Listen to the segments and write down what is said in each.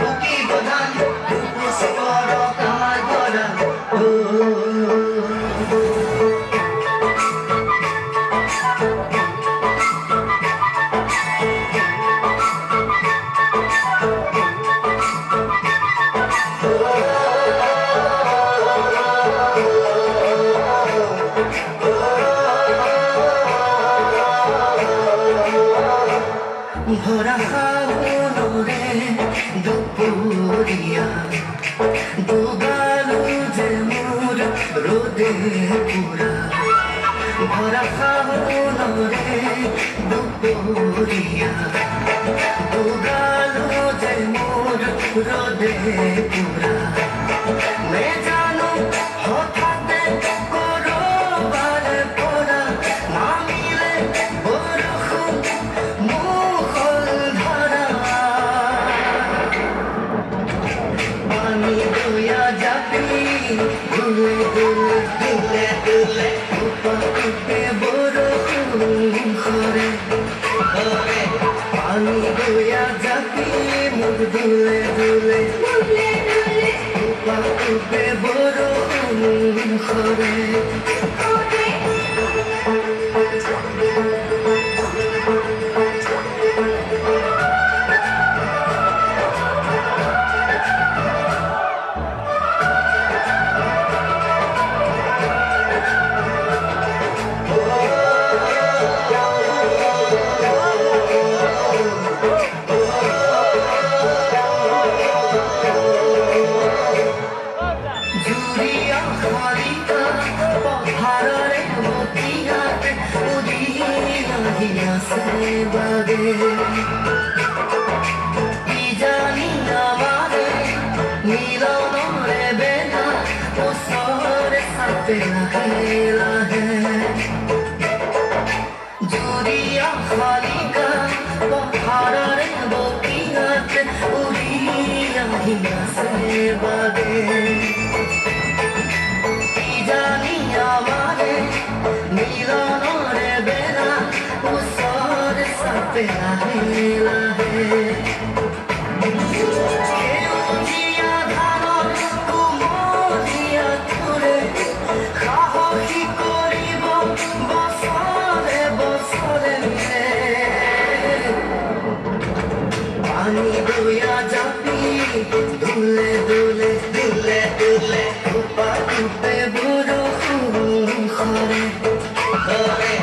Buki Dupuria দুগালু যে মোর রোদে পুরা ভরা ফাগুনরে দুপুরিয়া দুগালু যে মোর রোদে পুরা মে জানো হঠাৎ করবার পড়া না মিলে বরখুন মুখল ধারা পানি দয়া যাবি দুলে দুলে দুলে দুলে উপরে বরখুন করে করে পানি দয়া যাবি মুখ দুলে দুলে দুলে দুলে উপরে বরখুন করে জুরিয়া খালিকা পথারে মতিহাত উদিয়া সে বাগে কি জানি আমারে মিলন রে বেনা ওসরে সাথে লাহে লাহে জুরিয়া খালিকা পথারে মতিহাত উদিয়া সে বাগে জানি আমারে মিলন রে বেলা উসর সাথে লাহে লাহে সেউজিয়া ধানৰ কুমলীয়া ফুলে সাহসী কৰিব বছৰে বছৰে পানী দয়া জাপি দুলে দুলে দুলে দুলে উপরে বরখুন করে করে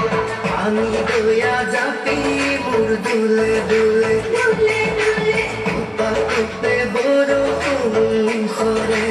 পানি দয়া জাপি মোর দুলে দুলে দুলে দুলে উপরে বরখুন করে